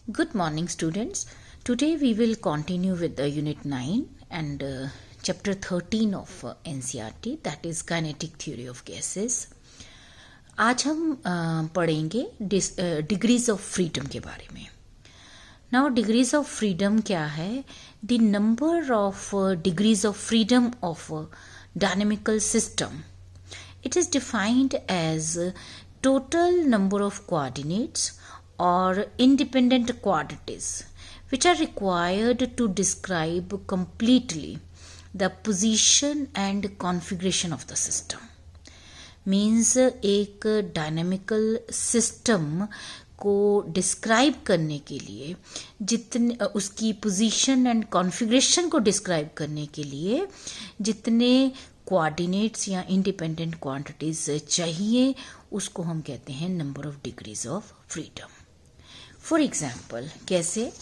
Good morning, students. Today we will continue with the Unit 9 and Chapter 13 of NCERT, that is Kinetic Theory of Gases. आज हम पढ़ेंगे degrees of freedom के बारे में. Now degrees of freedom क्या है? The number of degrees of freedom of dynamical system. It is defined as total number of coordinates or independent quantities which are required to describe completely the position and configuration of the system. Means एक dynamical system को describe करने के लिए जितने उसकी position and configuration को describe करने के लिए जितने कोऑर्डिनेट्स या इंडिपेंडेंट क्वांटिटीज चाहिए उसको हम कहते हैं number of degrees of freedom. For example कैसे?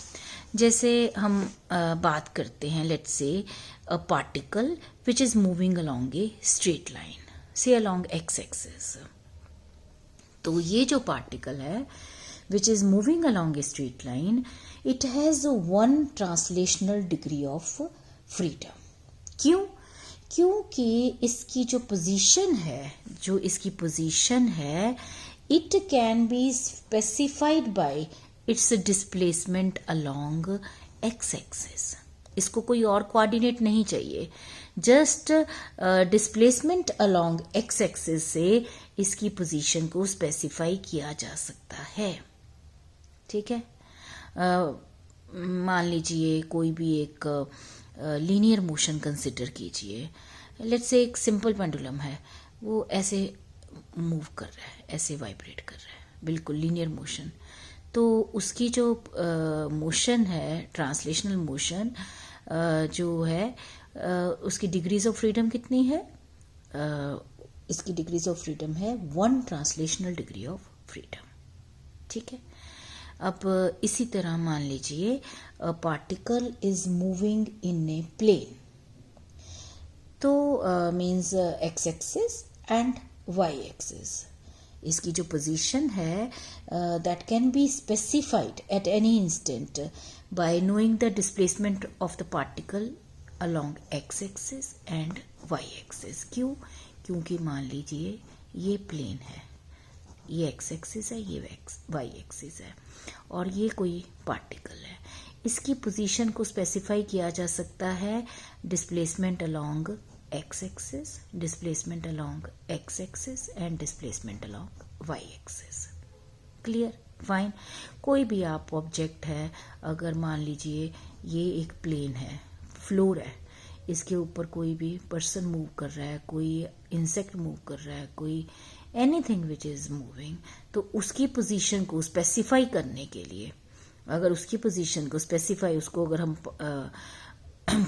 जैसे हम बात करते हैं let's say a particle which is moving along a straight line, से अलोंग एक्स एक्सिस. तो ये जो पार्टिकल है which is moving along a straight line, it has one translational degree of freedom. क्यों? क्योंकि इसकी जो पोजीशन है it can be specified bye it's displacement along x axis. इसको कोई और कोऑर्डिनेट नहीं चाहिए, just displacement along x axis से इसकी पोजीशन को स्पेसिफाई किया जा सकता है. ठीक है. मान लीजिए कोई भी एक लीनियर मोशन कंसिडर कीजिए. लेट्स से एक सिंपल पेंडुलम है, वो ऐसे मूव कर रहा है, ऐसे वाइब्रेट कर रहा है, बिल्कुल लीनियर मोशन. तो उसकी जो मोशन है, ट्रांसलेशनल मोशन जो है, उसकी डिग्रीज ऑफ फ्रीडम कितनी है? इसकी डिग्रीज ऑफ फ्रीडम है one translational degree of freedom. ठीक है. अब इसी तरह मान लीजिए particle is moving in a plane. तो means x axis and y axis. इसकी जो पोजीशन है that can be specified at any instant by knowing the displacement of the particle along x axis and y axis. क्यों? क्योंकि मान लीजिए ये plane है, ये एक्स एक्सिस है, ये वाई एक्सिस है, और ये कोई पार्टिकल है. इसकी पोजीशन को स्पेसिफाई किया जा सकता है displacement along x axis, displacement along x axis and displacement along Y axis. Clear? Fine. कोई भी आप ऑब्जेक्ट है, अगर मान लीजिए ये एक प्लेन है, फ्लोर है, इसके ऊपर कोई भी पर्सन मूव कर रहा है, कोई इंसेक्ट मूव कर रहा है, कोई एनीथिंग विच इज मूविंग, तो उसकी पोजीशन को स्पेसिफाई करने के लिए, अगर उसकी पोजीशन को स्पेसिफाई, उसको अगर हम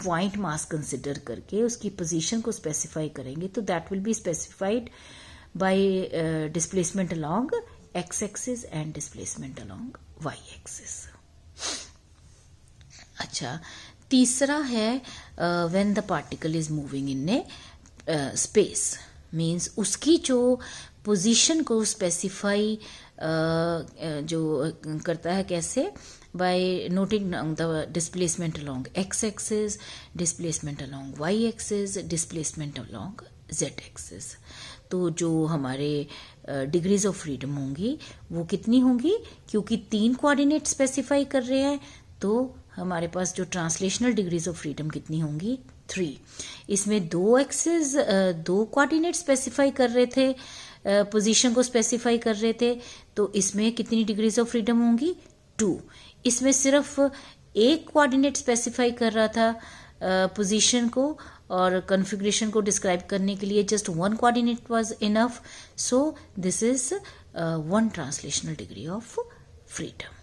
पॉइंट मास कंसिडर करके उसकी पोजीशन को स्पेसिफाई करेंगे तो that will be specified by displacement along x axis and displacement along Y axis. अच्छा, तीसरा है when the particle is moving in a space. Means उसकी जो पोजीशन को स्पेसिफाई जो करता है कैसे? by noting down the displacement along x-axis, displacement along y-axis, displacement along z-axis. तो जो हमारे डिग्रीज ऑफ फ्रीडम होंगी वो कितनी होंगी? क्योंकि 3 कोऑर्डिनेट स्पेसिफाई कर रहे हैं तो हमारे पास जो ट्रांसलेशनल डिग्रीज ऑफ फ्रीडम कितनी होंगी? 3. इसमें 2 एक्सिस 2 कोऑर्डिनेट स्पेसिफाई कर रहे थे, पोजीशन को स्पेसिफाई कर रहे थे, तो इसमें कितनी डिग्रीज ऑफ फ्रीडम होंगी? 2. इसमें सिर्फ एक कोऑर्डिनेट स्पेसिफाई कर रहा था पोजीशन को और कॉन्फ़िगरेशन को डिस्क्राइब करने के लिए, just one coordinate was enough. So this is one translational degree of freedom.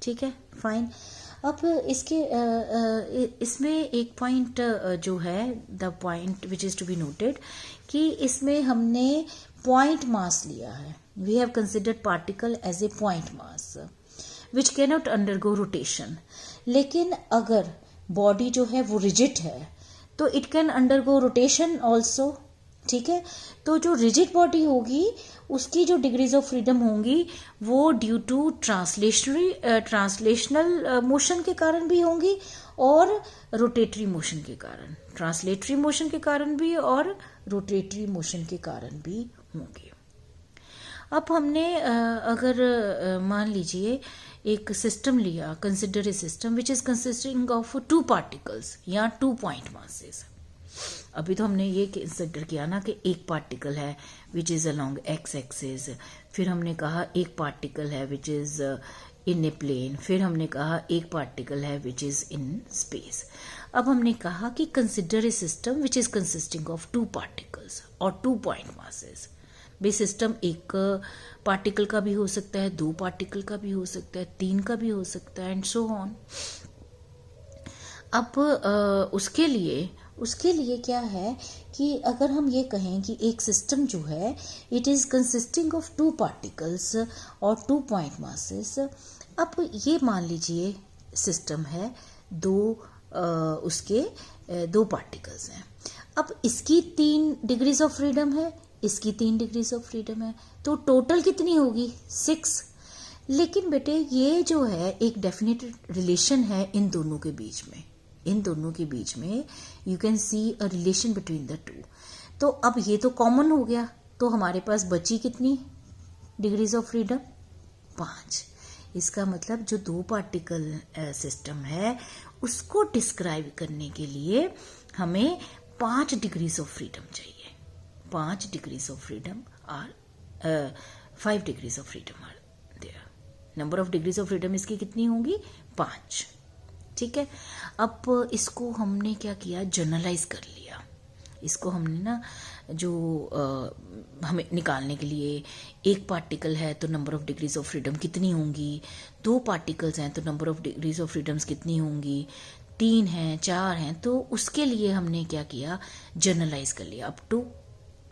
ठीक है. फाइन. अब इसमें एक पॉइंट जो है, the point which is to be noted, कि इसमें हमने पॉइंट मास लिया है. We have considered particle as a point mass which cannot undergo rotation. लेकिन अगर बॉडी जो है वो रिजिड है तो it can undergo rotation also. ठीक है। तो जो रिजिड बॉडी होगी उसकी जो डिग्रीज ऑफ फ्रीडम होंगी वो ड्यू टू ट्रांसलेशनल मोशन के कारण भी होंगी और रोटेटरी मोशन के कारण, ट्रांसलेटरी मोशन के कारण भी और रोटेटरी मोशन के कारण भी होंगे। अब हमने अगर मान लीजिए एक सिस्टम लिया, consider a system which is consisting of 2 particles या 2 पॉइंट मासेस। अभी तो हमने ये कंसिडर किया ना कि एक पार्टिकल है which is along x axis, फिर हमने कहा एक पार्टिकल है which is in a plane, फिर हमने कहा एक पार्टिकल है विच इज इन स्पेस। अब हमने कहा कि consider a system which is consisting of 2 particles और 2 पॉइंट मासेस। भाई सिस्टम एक पार्टिकल का भी हो सकता है, 2 पार्टिकल का भी हो सकता है, 3 का भी हो सकता है एंड सो ऑन। अब उसके लिए क्या है कि अगर हम ये कहें कि एक सिस्टम जो है it is consisting of 2 particles और 2 पॉइंट मासेस। अब ये मान लीजिए सिस्टम है उसके 2 पार्टिकल्स हैं। अब इसकी 3 डिग्रीज ऑफ फ्रीडम है, इसकी 3 डिग्रीज ऑफ फ्रीडम है, तो टोटल कितनी होगी 6। लेकिन बेटे ये जो है एक डेफिनेट रिलेशन है इन दोनों के बीच में, you can see a relation between the 2। तो अब ये तो कॉमन हो गया, तो हमारे पास बची कितनी डिग्रीज ऑफ फ्रीडम 5। इसका मतलब जो 2 पार्टिकल सिस्टम है उसको डिस्क्राइब करने के लिए हमें 5 डिग्रीज ऑफ फ्रीडम चाहिए। 5 degrees of freedom are 5 degrees of freedom are there. Number of degrees of freedom इसकी कितनी होंगी 5। ठीक है। अब इसको हमने क्या किया, जनरलाइज कर लिया। इसको हमने ना जो हमें निकालने के लिए एक पार्टिकल है तो number of degrees of freedom कितनी होंगी, 2 पार्टिकल्स हैं तो number of degrees of freedoms कितनी होंगी, 3 हैं 4 हैं, तो उसके लिए हमने क्या किया, जनरलाइज कर लिया अप टू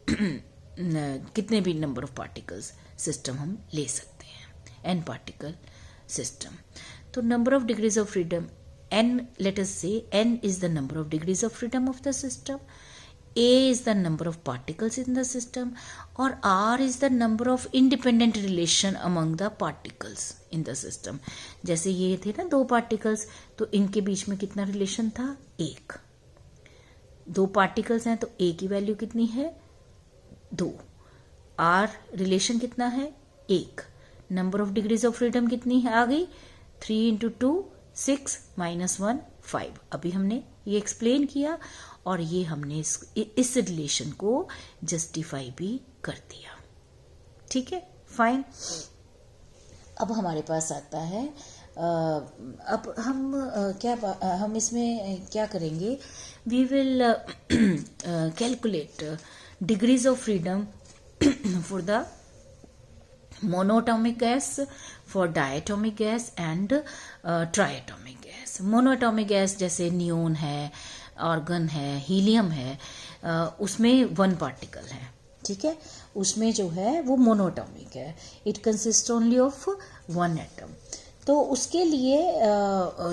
कितने भी नंबर ऑफ पार्टिकल्स सिस्टम हम ले सकते हैं, n पार्टिकल सिस्टम। तो number of degrees of freedom n, let us say n is the number of degrees of freedom of the system, a is the number of particles in the system और r is the number of independent relation among the particles in the system। जैसे ये थे ना 2 particles, तो इनके बीच में कितना relation था 1। 2 पार्टिकल्स हैं तो a की वैल्यू कितनी है 2, r रिलेशन कितना है 1, number of degrees of freedom कितनी है आ गई 3 into 2 6 minus 1 5। अभी हमने ये एक्सप्लेन किया और ये हमने इस रिलेशन को जस्टिफाई भी कर दिया। ठीक है, फाइन। अब हमारे पास आता है अब हम इसमें क्या करेंगे, we will calculate degrees of freedom for the monoatomic gas, for diatomic gas and triatomic gas. Monoatomic gas जैसे नियोन है, आर्गन है, हीलियम है, उसमें 1 पार्टिकल है। ठीक है, उसमें जो है वो मोनोएटॉमिक है, it consist only of 1 atom. तो उसके लिए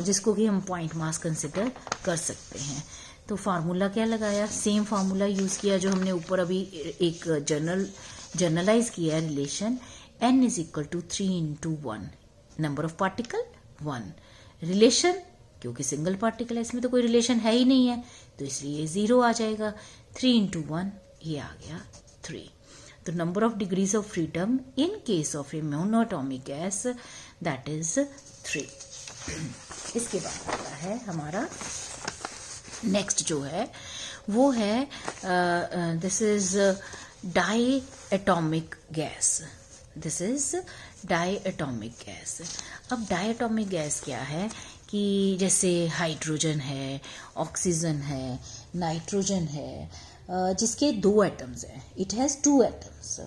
जिसको कि हम पॉइंट मास कंसिडर कर सकते हैं, तो फार्मूला क्या लगाया, सेम फार्मूला यूज किया जो हमने ऊपर अभी एक जनरलाइज किया relation, n is equal to 3 into 1, number of particle 1, relation क्योंकि सिंगल पार्टिकल है इसमें तो कोई रिलेशन है ही नहीं है तो इसलिए 0 आ जाएगा, 3 into 1 ये आ गया 3। तो number of degrees of freedom in case of A monoatomic gas that is 3। इसके बाद आता है हमारा नेक्स्ट जो है वो है this is diatomic gas. This is diatomic gas. अब डायएटॉमिक गैस क्या है कि जैसे हाइड्रोजन है, ऑक्सीजन है, नाइट्रोजन है, जिसके 2 एटम्स हैं, इट हैज़ 2 एटम्स।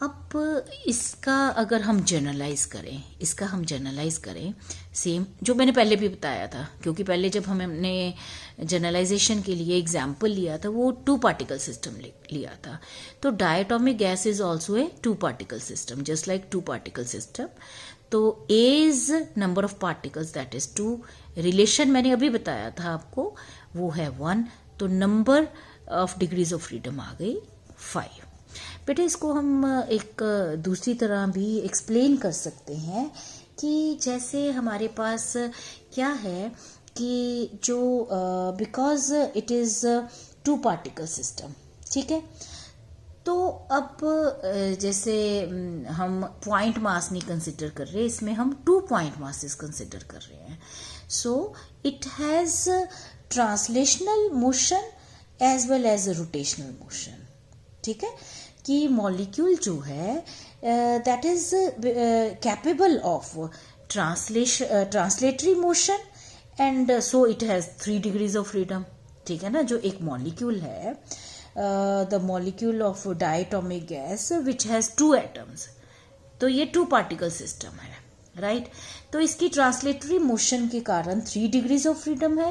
अब इसका अगर हम जनरलाइज करें सेम जो मैंने पहले भी बताया था, क्योंकि पहले जब हमने जनरलाइजेशन के लिए एग्जाम्पल लिया था वो 2 पार्टिकल सिस्टम लिया था। तो diatomic gas is also a 2 particle system, just like 2 particle system. तो a is number of particles that is 2, relation मैंने अभी बताया था आपको वो है 1। तो number of degrees of freedom आ गई 5। बेटा इसको हम एक दूसरी तरह भी एक्सप्लेन कर सकते हैं कि जैसे हमारे पास क्या है कि जो because it is 2 particle system, ठीक है। तो अब जैसे हम पॉइंट मास नहीं कंसिडर कर रहे, इसमें हम 2 पॉइंट मासेस कंसिडर कर रहे हैं। So it has translational motion as well as rotational motion, ठीक है, कि मॉलिक्यूल जो है that is capable of translatory motion and so it has 3 degrees of freedom, ठीक है ना। जो एक मॉलिक्यूल है the molecule of diatomic gas which has 2 atoms, तो ये 2 पार्टिकल सिस्टम है, राइट। तो इसकी ट्रांसलेटरी मोशन के कारण 3 डिग्रीज ऑफ फ्रीडम है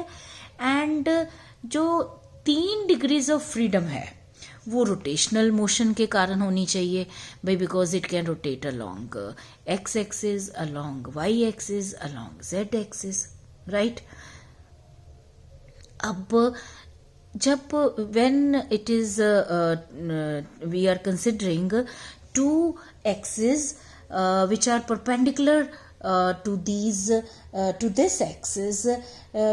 एंड जो 3 डिग्रीज ऑफ फ्रीडम है वो रोटेशनल मोशन के कारण होनी चाहिए भाई, because it can rotate along x axis, along Y axis, along Z axis, right. अब जब when it is we are considering 2 axes which are perpendicular to these to this axis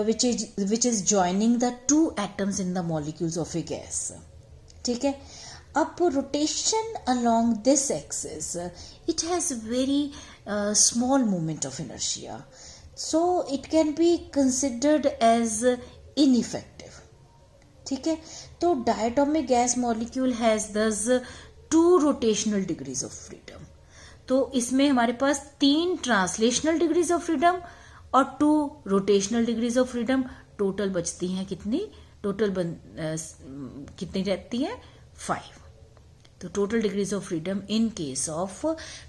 which is joining the 2 atoms in the molecules of a gas, ठीक है। अब rotation along this axis it has very small moment of inertia, so it can be considered as ineffective, ठीक है। तो diatomic gas molecule has दस 2 rotational degrees of freedom, तो इसमें हमारे पास 3 ट्रांसलेशनल डिग्रीज ऑफ फ्रीडम और 2 rotational degrees of freedom, total बचती हैं कितनी, टोटल कितनी रहती है 5। तो total degrees of freedom in case of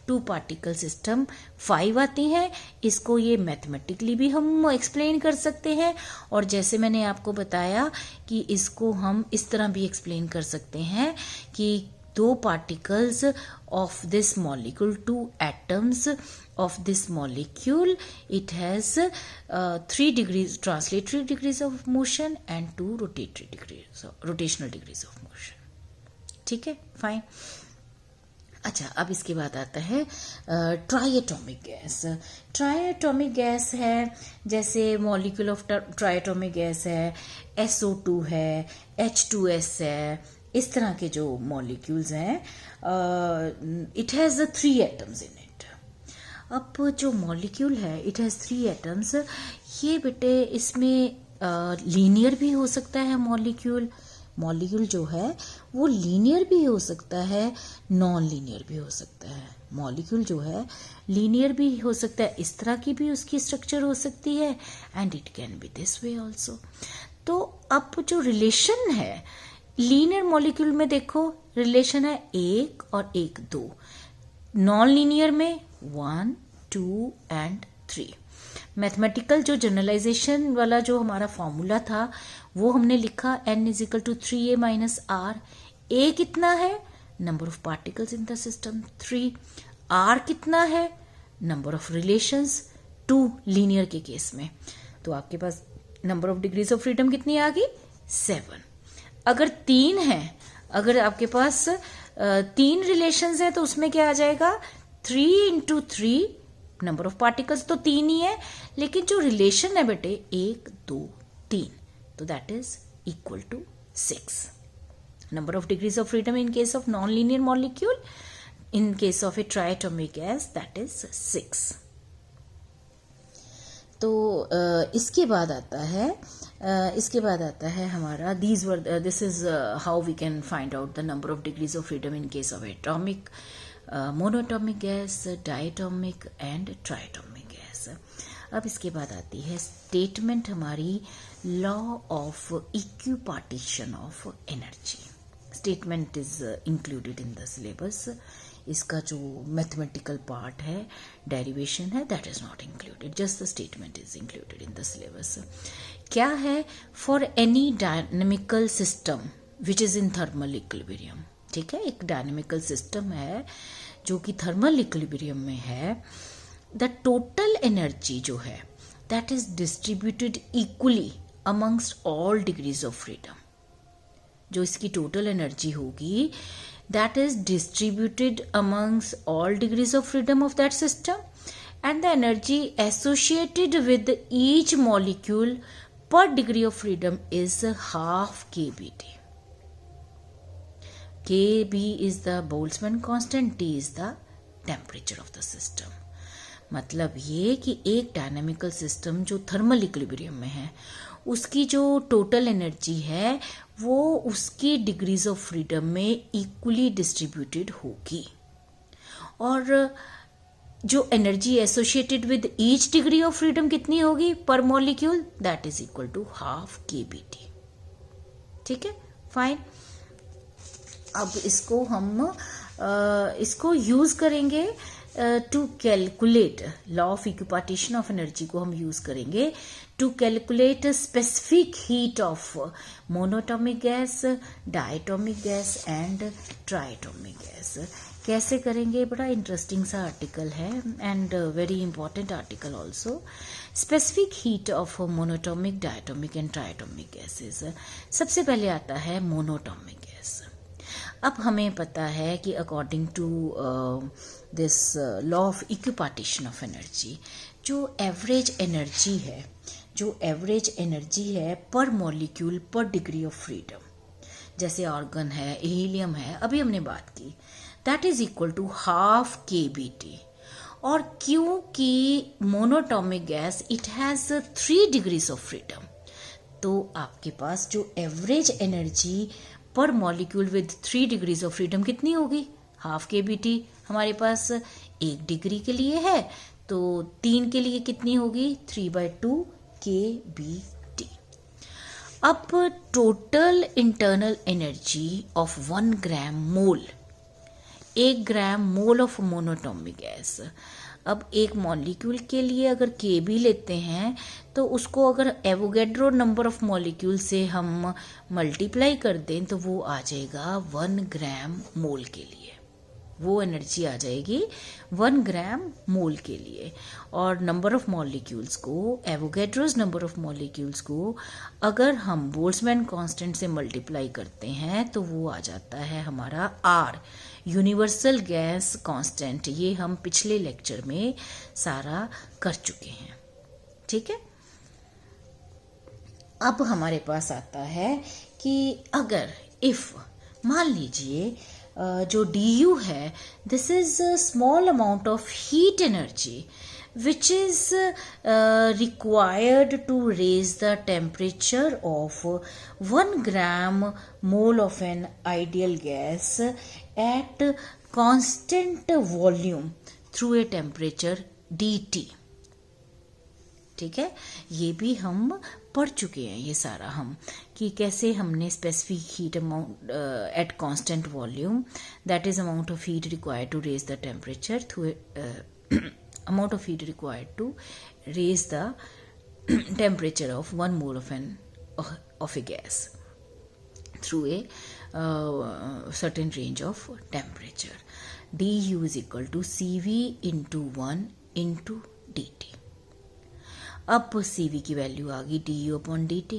2 particle system 5 आती हैं। इसको ये मैथमेटिकली भी हम एक्सप्लेन कर सकते हैं और जैसे मैंने आपको बताया कि इसको हम इस तरह भी एक्सप्लेन कर सकते हैं कि 2 particles of this molecule, 2 atoms of this molecule, it has 3 degrees translatory degrees of motion and 2 rotational degrees of motion, ठीक है, फाइन। अच्छा, अब इसके बाद आता है ट्राइएटॉमिक गैस। ट्राइएटॉमिक गैस है जैसे मॉलिक्यूल ऑफ ट्राइएटॉमिक गैस है SO2 है, H2S है, इस तरह के जो मॉलिक्यूल्स हैं it has 3 atoms in it. अब जो मॉलिक्यूल है इट हैज़ 3 एटम्स, ये बेटे इसमें लीनियर भी हो सकता है मॉलिक्यूल जो है वो लीनियर भी हो सकता है, नॉन लीनियर भी हो सकता है। मॉलिक्यूल जो है लीनियर भी हो सकता है, इस तरह की भी उसकी स्ट्रक्चर हो सकती है and it can be this way also. तो अब जो रिलेशन है लीनियर मॉलिक्यूल में, देखो रिलेशन है 1 और 1 2, नॉन लीनियर में 1 2 एंड 3। मैथमेटिकल जो जनरलाइजेशन वाला जो हमारा फॉर्मूला था वो हमने लिखा n is equal to 3a minus r. A कितना है, number of particles in the system 3, r कितना है, नंबर ऑफ रिलेशंस 2 लीनियर के केस में। तो आपके पास number of degrees of freedom कितनी आ गई 7। अगर 3 है, अगर आपके पास 3 रिलेशंस है तो उसमें क्या आ जाएगा 3 इंटू 3, नंबर ऑफ पार्टिकल्स तो 3 ही है लेकिन जो रिलेशन है बेटे 1 2 3, तो that is equal to 6। Number of degrees of freedom in case of non linear molecule, in case of a triatomic gas that is 6। तो इसके बाद आता है हमारा this is how we can find out the number of degrees of freedom in case of atomic, monoatomic gas, diatomic and triatomic gas. अब इसके बाद आती है स्टेटमेंट हमारी law of equipartition of energy. Statement is included in the syllabus. इसका जो mathematical part है, derivation है, that is not included, just the statement is included in the syllabus. क्या है, for any dynamical system which is in thermal equilibrium, ठीक है, एक dynamical system है जो कि थर्मल इक्विलिब्रियम में है, द टोटल एनर्जी जो है that is distributed equally amongst all degrees of freedom. जो इसकी टोटल एनर्जी होगी, that is distributed amongst all degrees of freedom of that system, and the energy associated with each molecule per degree of freedom is half kBT. Kb is the Boltzmann constant, T is the temperature of the system. मतलब ये कि एक dynamical system जो thermal equilibrium में है, उसकी जो total energy है वो उसकी डिग्रीज ऑफ फ्रीडम में इक्वली डिस्ट्रीब्यूटेड होगी, और जो energy associated with each degree of freedom कितनी होगी per molecule, that is equal to half kBT. ठीक है, फाइन. अब इसको हम इसको यूज करेंगे to calculate law of equipartition of energy को हम यूज करेंगे to calculate specific heat of monoatomic gas, diatomic gas and triatomic gas. कैसे करेंगे? बड़ा इंटरेस्टिंग सा आर्टिकल है and very important article also. Specific heat of monoatomic, diatomic and triatomic gases. सबसे पहले आता है मोनोटॉमिक गैस. अब हमें पता है कि according to this law of equipartition of energy, जो एवरेज एनर्जी है per molecule per degree of freedom, जैसे ऑर्गन है, हीलियम है, अभी हमने बात की, that is equal to half kBT. और क्योंकि monoatomic gas it has 3 degrees of freedom, तो आपके पास जो average energy per molecule with 3 degrees of freedom कितनी होगी? Half kBT. हमारे पास 1 डिग्री के लिए है, तो 3 के लिए कितनी होगी? 3/2 kBT. अब total internal energy of 1 gram mole, 1 gram mole of monoatomic gas. अब एक मॉलिक्यूल के लिए अगर Kb लेते हैं तो उसको अगर एवोगैड्रो नंबर ऑफ मॉलिक्यूल से हम मल्टीप्लाई कर दें तो वो आ जाएगा 1 ग्राम मोल के लिए, वो एनर्जी आ जाएगी 1 ग्राम मोल के लिए. और नंबर ऑफ मॉलिक्यूल्स को, एवोगैड्रोज नंबर ऑफ मॉलिक्यूल्स को अगर हम बोल्ट्जमैन कांस्टेंट से मल्टीप्लाई करते हैं तो वो आ जाता है हमारा R, यूनिवर्सल गैस कांस्टेंट. ये हम पिछले लेक्चर में सारा कर चुके हैं. ठीक है, अब हमारे पास आता है कि अगर इफ मान लीजिए जो du है, this is small amount of heat energy which is required to raise the temperature of 1 gram mole of an ideal gas at constant volume through a temperature dt. ठीक है, ये भी हम पढ़ चुके हैं ये सारा हम, कि कैसे हमने specific heat amount at constant volume, that is amount of heat required to raise the temperature through amount of heat required to raise the temperature of 1 mole of a gas through a certain range of temperature. du is equal to cv into 1 into dt. अब cv की value आ गई du upon dt.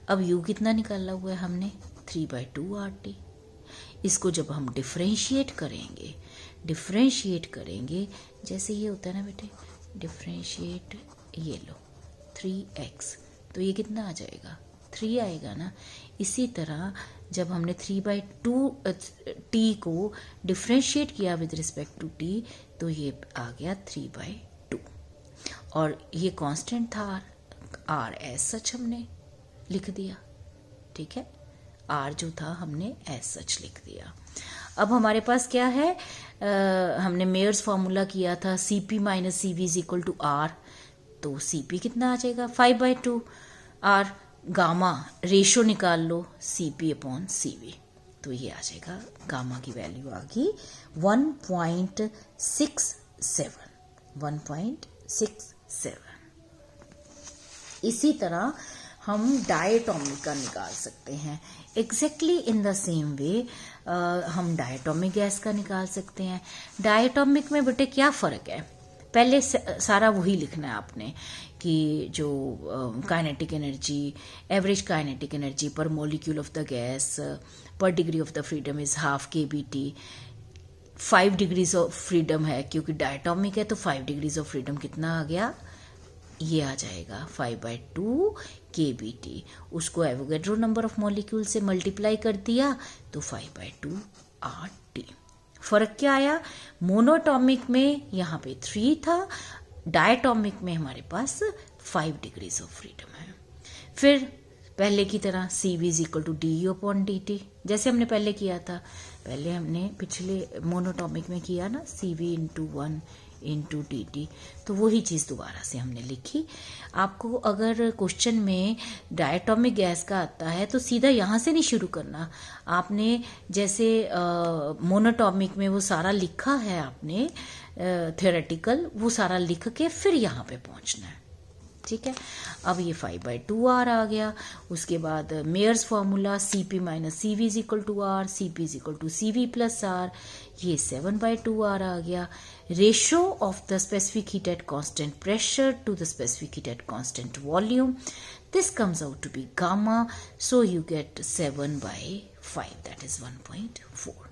अब u कितना निकाला हुआ है हमने? 3/2 RT. इसको जब हम डिफरेंशिएट करेंगे, जैसे ये होता है ना बेटे, डिफरेंशिएट, ये लो 3x, तो ये कितना आ जाएगा? 3 आएगा ना. इसी तरह जब हमने 3/2 t को डिफरेंशिएट किया विद रिस्पेक्ट टू t, तो ये आ गया 3/2. और ये कांस्टेंट था r एज सच हमने लिख दिया. ठीक है, r जो था हमने एज सच लिख दिया. अब हमारे पास क्या है? हमने मेयर्स फार्मूला किया था Cp minus Cv is equal to R, तो Cp कितना आ जाएगा? 5/2 R. गामा रेशो निकाल लो, Cp अपॉन Cv, तो ये आ जाएगा, गामा की वैल्यू आ गई 1.67. इसी तरह हम डायटोमिक का निकाल सकते हैं. Exactly in the same way हम डायटोमिक गैस का निकाल सकते हैं. डायटोमिक में बेटे क्या फ़र्क है? पहले सारा वही लिखना है आपने कि जो kinetic energy, average kinetic energy per molecule of the gas पर degree of the freedom is half kBT। 5 degrees of freedom है क्योंकि डायटोमिक है, तो 5 डिग्रीज ऑफ फ्रीडम कितना आ गया, ये आ जाएगा 5/2 kBT। उसको एवोगैड्रो नंबर ऑफ मॉलिक्यूल से मल्टीप्लाई कर दिया तो 5/2 RT। फर्क क्या आया, मोनोटॉमिक में यहाँ पे 3 था, डायटोमिक में हमारे पास 5 डिग्रीज ऑफ फ्रीडम है। फिर पहले की तरह CV is equal to DU/dt, जैसे हमने पहले किया था। पहले हमने पिछले मोनोटॉमिक में किया ना, CV × 1 × dt, तो वही चीज़ दोबारा से हमने लिखी। आपको अगर क्वेश्चन में डायटोमिक गैस का आता है तो सीधा यहाँ से नहीं शुरू करना, आपने जैसे मोनोटॉमिक में वो सारा लिखा है आपने थ्योरेटिकल, वो सारा लिख के फिर यहाँ पे पहुँचना है, ठीक है। अब ये 5/2 R आ गया। उसके बाद Mayer's formula CP - CV is equal to R, CP is equal to CV + R, ये 7/2 R आ गया। Ratio of the specific heat at constant pressure to the specific heat at constant volume, this comes out to be gamma, so you get 7/5, that is 1.4।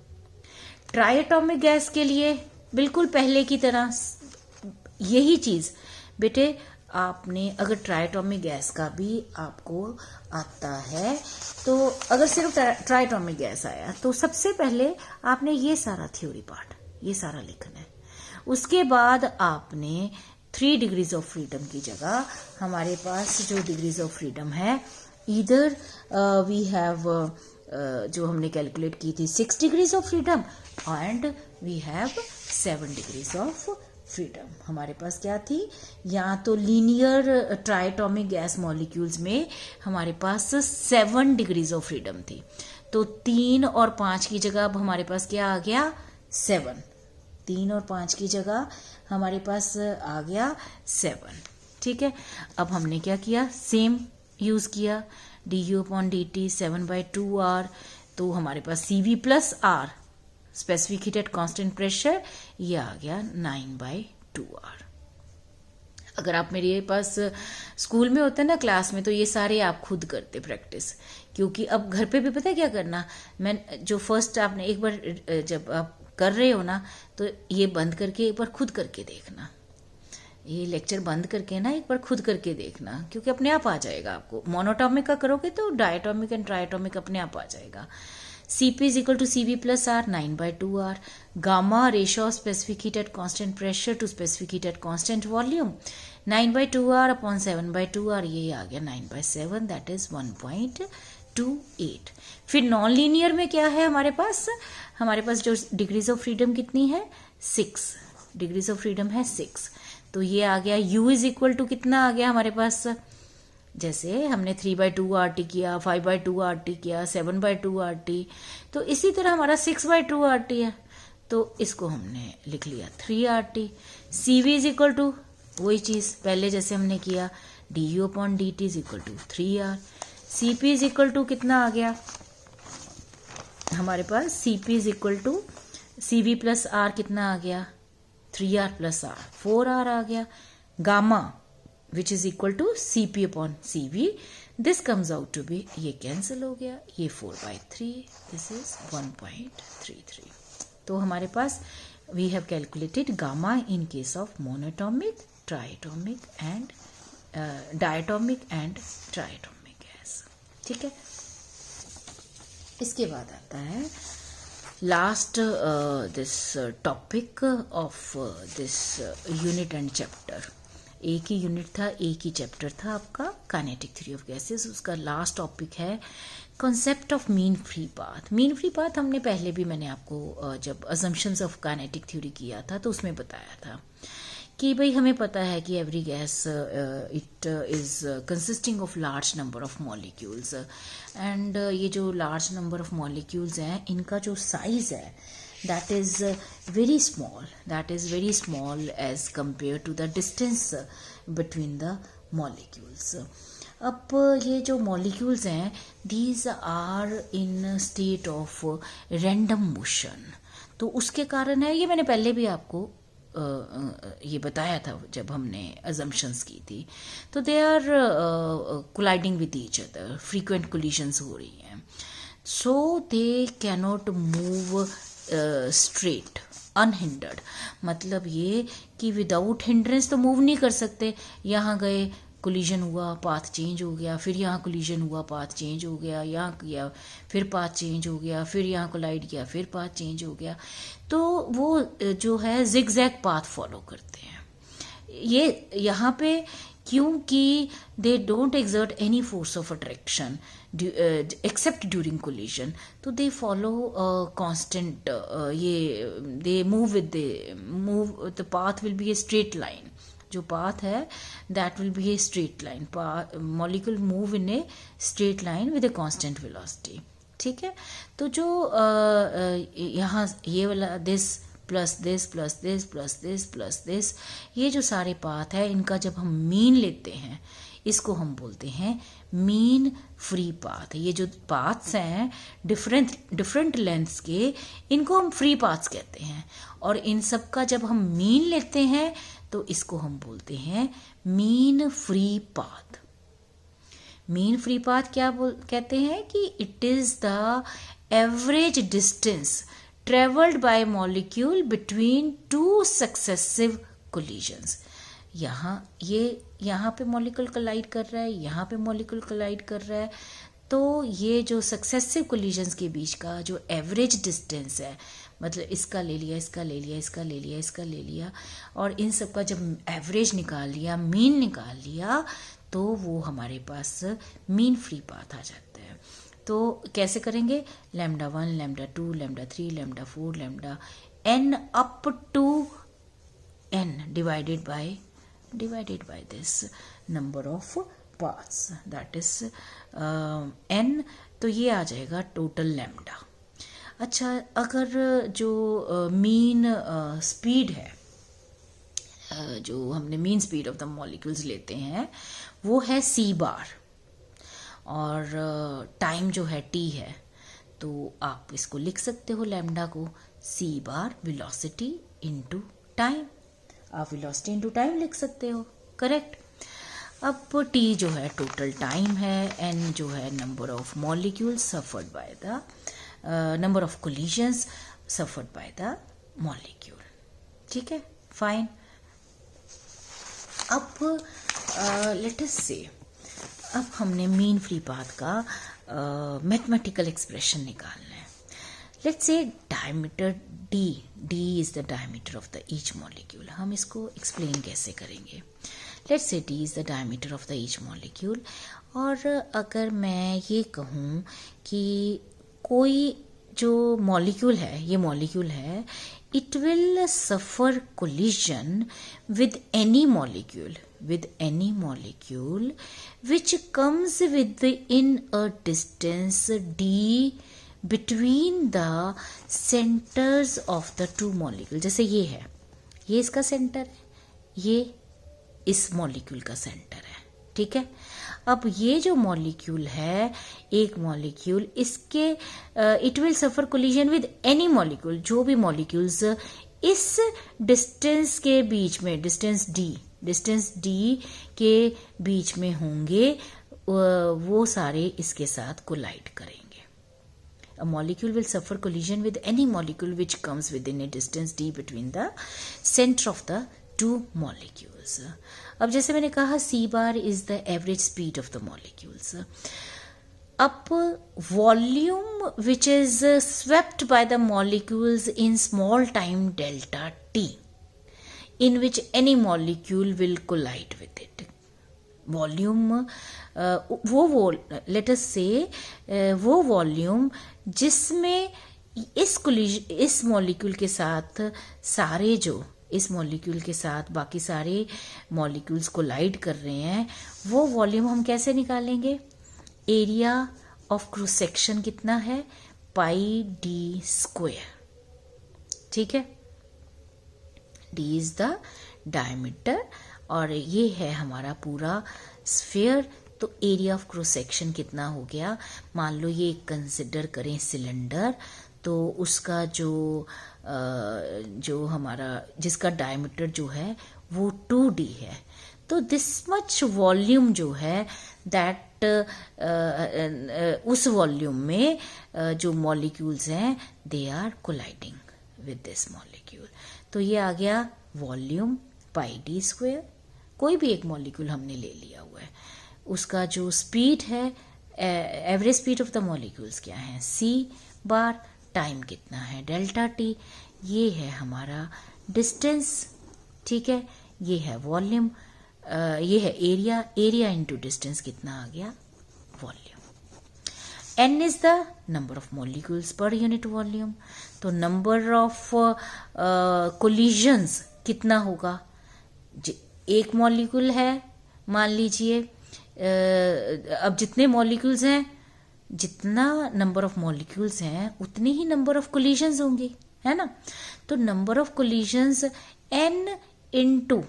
Triatomic gas के लिए बिल्कुल पहले की तरह यही चीज बेटे, आपने अगर ट्राइएटॉमिक गैस का भी आपको आता है, तो अगर सिर्फ ट्राइएटॉमिक गैस आया तो सबसे पहले आपने ये सारा थ्योरी पार्ट ये सारा लिखना है। उसके बाद आपने 3 डिग्रीज ऑफ फ्रीडम की जगह हमारे पास जो डिग्रीज ऑफ फ्रीडम है, इधर वी हैव जो हमने कैलकुलेट की थी 6 degrees of freedom and we have 7 degrees of freedom. हमारे पास क्या थी, या तो लीनियर ट्राइएटॉमिक गैस मॉलिक्यूल्स में हमारे पास 7 डिग्रीज ऑफ फ्रीडम थी, तो 3 और 5 की जगह अब हमारे पास क्या आ गया, 7। 3 और 5 की जगह हमारे पास आ गया 7, ठीक है। अब हमने क्या किया, सेम यूज किया, DU/dt 7/2 R, तो हमारे पास CV + R specific heat at constant pressure, ये आ गया 9/2 R। अगर आप मेरे पास स्कूल में होते ना क्लास में, तो ये सारे आप खुद करते प्रैक्टिस, क्योंकि अब घर पे भी पता है क्या करना, मैं जो फर्स्ट आपने एक बार जब आप कर रहे हो ना, तो ये बंद करके एक बार खुद करके देखना, ये लेक्चर बंद करके ना एक बार खुद करके देखना, क्योंकि अपने आप आ जाएगा आपको। मोनोटॉमिक का करोगे तो डायटोमिक एंड ट्राइएटॉमिक अपने आप आ जाएगा। CP is equal to CV + R 9/2 R. Gamma ratio of specific heat at constant pressure to specific heat at constant volume 9/2 R upon 7/2 R, ये आ गया 9/7, that is 1.28। फिर नॉन लीनियर में क्या है हमारे पास जो डिग्रीज ऑफ फ्रीडम कितनी है, 6 डिग्रीज ऑफ फ्रीडम है 6, तो ये आ गया U इज इक्वल टू कितना आ गया हमारे पास, जैसे हमने 3/2 RT किया, 5/2 RT किया, 7/2 RT, तो इसी तरह हमारा 6/2 RT है, तो इसको हमने लिख लिया 3 RT। CV is equal to वही चीज पहले जैसे हमने किया, DU/dt is equal to 3R। CP is equal to कितना आ गया हमारे पास, CP is equal to CV + R कितना आ गया, 3R + R 4R आ गया। Gamma which is equal to CP/CV, this comes out to be, ये कैंसिल हो गया, ये 4/3, this is 1.33। तो हमारे पास we have calculated gamma in case of monatomic, triatomic and diatomic and triatomic gas, ठीक है। इसके बाद आता है last this topic of this unit and chapter. एक ही यूनिट था, एक ही चैप्टर था आपका काइनेटिक थ्योरी ऑफ गैसेस, उसका लास्ट टॉपिक है concept of mean free path. Mean free path हमने पहले भी मैंने आपको जब अजम्पशंस ऑफ काइनेटिक थ्योरी किया था तो उसमें बताया था कि भाई हमें पता है कि every gas it is consisting of large number of molecules, and ये जो लार्ज नंबर ऑफ मॉलिक्यूल्स हैं इनका जो साइज है that is very small as compared to the distance between the molecules. अब ये जो molecules हैं these are in state of random motion, तो उसके कारण है, ये मैंने पहले भी आपको ये बताया था जब हमने अजम्पशंस की थी, तो they are colliding with each other, frequent collisions हो रही हैं, so they cannot move straight unhindered. मतलब ये कि विदाउट हिंड्रेंस तो मूव नहीं कर सकते। यहाँ गए, कोलिजन हुआ, पाथ चेंज हो गया, फिर यहाँ कोलिजन हुआ, पाथ चेंज हो गया, यहाँ किया, फिर पाथ चेंज हो गया, फिर यहाँ कोलाइड किया, फिर पाथ चेंज हो गया, तो वो जो है जिगजैग पाथ फॉलो करते हैं। ये यहाँ पे क्योंकि they don't exert any force of attraction accept during collision, तो दे फॉलो कांस्टेंट, ये they move with the path will be a straight line. जो पाथ है that will B a straight line, molecule move in a straight line with a constant velocity. ठीक है, तो जो यहाँ ये वाला this plus this plus this plus this plus this, ये जो सारे पाथ है इनका जब हम मीन लेते हैं, इसको हम बोलते हैं मीन फ्री पाथ। ये जो पाथ्स हैं डिफरेंट लेंथ्स के, इनको हम फ्री पाथ्स कहते हैं, और इन सब का जब हम मीन लेते हैं तो इसको हम बोलते हैं mean free path. Mean free path क्या कहते हैं कि it is the average distance travelled by molecule between two successive collisions. यहाँ पे मॉलिक्यूल कोलाइड कर रहा है, यहाँ पे मॉलिक्यूल कोलाइड कर रहा है, तो ये जो सक्सेसिव कोलिजन्स के बीच का जो एवरेज डिस्टेंस है, मतलब इसका ले लिया, इसका ले लिया, इसका ले लिया, इसका ले लिया, और इन सब का जब एवरेज निकाल लिया, मीन निकाल लिया, तो वो हमारे पास मीन फ्री पाथ आ जाता है। तो कैसे करेंगे? Lambda 1, lambda 2, lambda 3, lambda 4, lambda n up to n divided by this number of paths, that is n, तो ये आ जाएगा टोटल लैम्डा। अच्छा, अगर जो मीन स्पीड है, जो हमने mean speed of the molecules लेते हैं, वो है c बार, और टाइम जो है t है, तो आप इसको लिख सकते हो लैम्डा को c बार वेलोसिटी इनटू टाइम। आप वेलोसिटी इनटू टाइम लिख सकते हो, करेक्ट। अब t जो है टोटल टाइम है, n जो है number of molecules suffered by the number of collisions suffered by the molecule. ठीक है, फाइन। अब लेट अस से, अब हमने मीन फ्री पाथ का मैथमेटिकल एक्सप्रेशन निकालना है। Let's say diameter d is the diameter of the each molecule. हम इसको एक्सप्लेन कैसे करेंगे? Let's say d is the diameter of the each molecule, और अगर मैं ये कहूँ कि कोई जो मॉलिक्यूल है, ये मॉलिक्यूल है, it will suffer collision with any molecule which comes within a distance d between the centers of the two molecules। जैसे ये है, ये इसका सेंटर है, ये इस मॉलिक्यूल का सेंटर है। ठीक है, अब ये जो मॉलिक्यूल है, एक मॉलिक्यूल, इसके it will suffer collision with any molecule, जो भी मॉलिक्यूल्स इस डिस्टेंस के बीच में, डिस्टेंस d के बीच में होंगे, वो सारे इसके साथ कोलाइड करेंगे। A molecule will suffer collision with any molecule which comes within a distance d between the center of the two molecules। अब जैसे मैंने कहा c bar is the average speed of the molecules. अब volume which is swept by the molecules in small time delta t in which any molecule will collide with it। Volume वो let us से वो volume जिसमें इस molecule के साथ सारे, जो इस मॉलिक्यूल के साथ बाकी सारे मॉलिक्यूल्स कोलाइड कर रहे हैं, वो वॉल्यूम हम कैसे निकालेंगे? एरिया ऑफ क्रॉस सेक्शन कितना है? पाई d स्क्वायर। ठीक है, d इज द डायमीटर, और ये है हमारा पूरा स्फीयर। तो एरिया ऑफ क्रॉस सेक्शन कितना हो गया? मान लो ये कंसिडर करें सिलेंडर, तो उसका जो हमारा जिसका डायमीटर जो है वो 2d है। तो दिस मच वॉल्यूम जो है दैट उस वॉल्यूम में जो मॉलिक्यूल्स हैं they are colliding with this molecule. तो ये आ गया वॉल्यूम पाई डी स्क्वायर। कोई भी एक मॉलिक्यूल हमने ले लिया हुआ है, उसका जो स्पीड है, average speed of the molecules क्या है, c बार, टाइम कितना है, डेल्टा टी, ये है हमारा डिस्टेंस। ठीक है, ये है वॉल्यूम, ये है एरिया, एरिया इंटू डिस्टेंस कितना आ गया, volume. n is the number of molecules per unit volume. तो नंबर ऑफ कोलिजन्स कितना होगा, एक मॉलिक्यूल है मान लीजिए, अब जितने मॉलिक्यूल्स हैं, जितना नंबर ऑफ मॉलिक्यूल्स हैं उतने ही नंबर ऑफ कोलिजन्स होंगे, है ना। तो number of collisions n into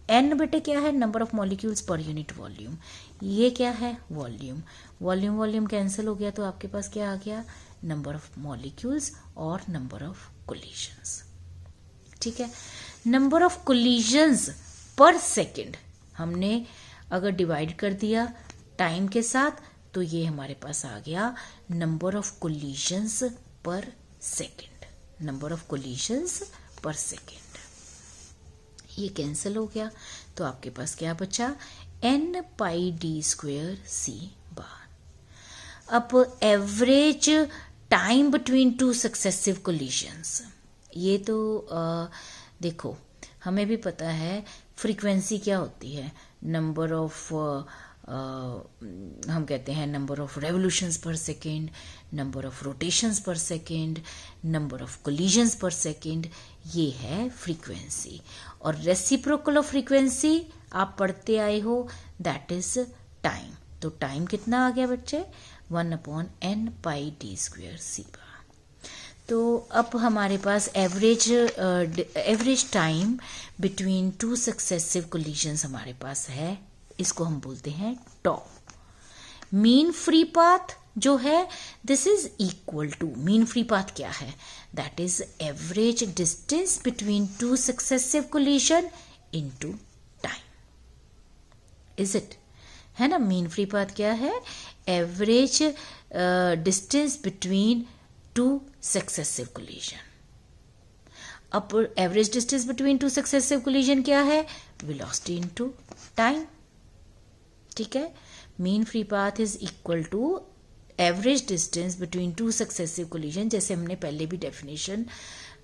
n बेटे क्या है, number of molecules per unit volume, ये क्या है, वॉल्यूम। वॉल्यूम वॉल्यूम कैंसिल हो गया, तो आपके पास क्या आ गया, नंबर ऑफ मॉलिक्यूल्स और नंबर ऑफ कोलिजन्स। ठीक है, नंबर ऑफ कोलिजन्स पर सेकेंड हमने अगर डिवाइड कर दिया टाइम के साथ, तो ये हमारे पास आ गया नंबर ऑफ कोलिजन्स पर सेकेंड, नंबर ऑफ कोलिजन्स पर सेकेंड। ये कैंसिल हो गया, तो आपके पास क्या बचा, n पाई डी स्क्वेयर c बार। अब average time between two successive collisions, ये तो देखो हमें भी पता है फ्रीक्वेंसी क्या होती है, नंबर ऑफ हम कहते हैं नंबर ऑफ रेवोल्यूशंस पर सेकेंड, नंबर ऑफ रोटेशंस पर सेकेंड, नंबर ऑफ कोलिजन्स पर सेकेंड, ये है फ्रीक्वेंसी। और रेसिप्रोकल ऑफ फ्रीक्वेंसी आप पढ़ते आए हो, दैट इज टाइम। तो टाइम कितना आ गया बच्चे, 1/n pi D square c bar. तो अब हमारे पास average time between two successive collisions हमारे पास है, इसको हम बोलते हैं टॉ। मीन फ्री पाथ जो है, this is equal to, mean free path क्या है, that is average distance between two successive collision into time, is it, है ना। मीन फ्री पाथ क्या है, average distance between two successive collision. अब average distance between two successive collision क्या है, velocity into time. ठीक है, mean free path is equal to average distance between two successive collision. जैसे हमने पहले भी डेफिनेशन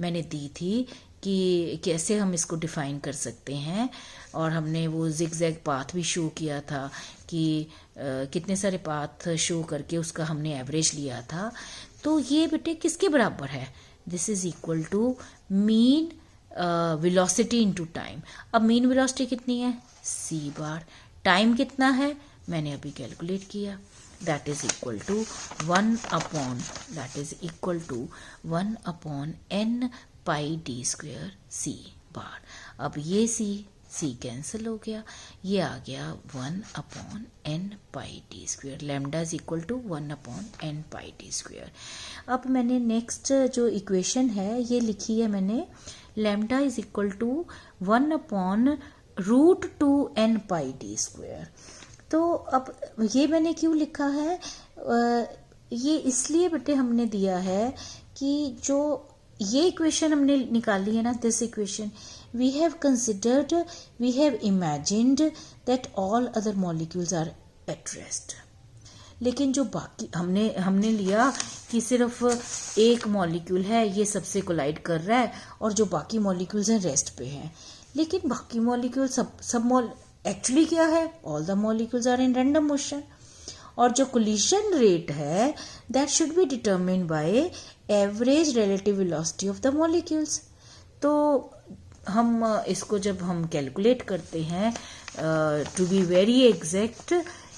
मैंने दी थी कि कैसे हम इसको डिफाइन कर सकते हैं, और हमने वो जिगजैग पाथ भी शो किया था कि कितने सारे पाथ शो करके उसका हमने एवरेज लिया था। तो ये बेटे किसके बराबर है, this is equal to mean velocity into time. अब मीन वेलोसिटी कितनी है, c बार, टाइम कितना है मैंने अभी कैलकुलेट किया, that is equal to 1/n pi D square c bar. अब ये c कैंसिल हो गया, ये आ गया 1/n pi D square, lambda is equal to 1/n pi D square. अब मैंने नेक्स्ट जो इक्वेशन है ये लिखी है मैंने, lambda is equal to 1/√2n pi D square. तो अब ये मैंने क्यों लिखा है, ये इसलिए बेटे हमने दिया है कि जो ये इक्वेशन हमने निकाली है ना, this equation we have considered, we have imagined that all other molecules are at rest। लेकिन जो बाकी हमने लिया कि सिर्फ एक मॉलिक्यूल है ये सबसे कोलाइड कर रहा है और जो बाकी मॉलिक्यूल्स हैं रेस्ट पे हैं, लेकिन बाकी मॉलिक्यूल सब एक्चुअली क्या है, all the molecules are in random motion. और जो कोलिजन रेट है that should be determined by average relative velocity of the molecules. तो हम इसको जब हम कैलकुलेट करते हैं to be very exact,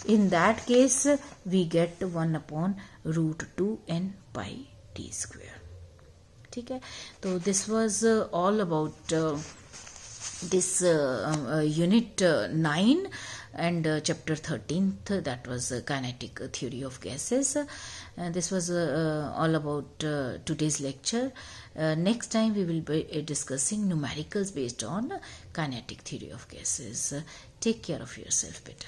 in that case we get 1/√2n pi D square. ठीक है, तो this was all about this unit 9 and chapter 13th, that was kinetic theory of gases. This was all about today's lecture. Next time we will be discussing numericals based on kinetic theory of gases. Take care of yourself, beta.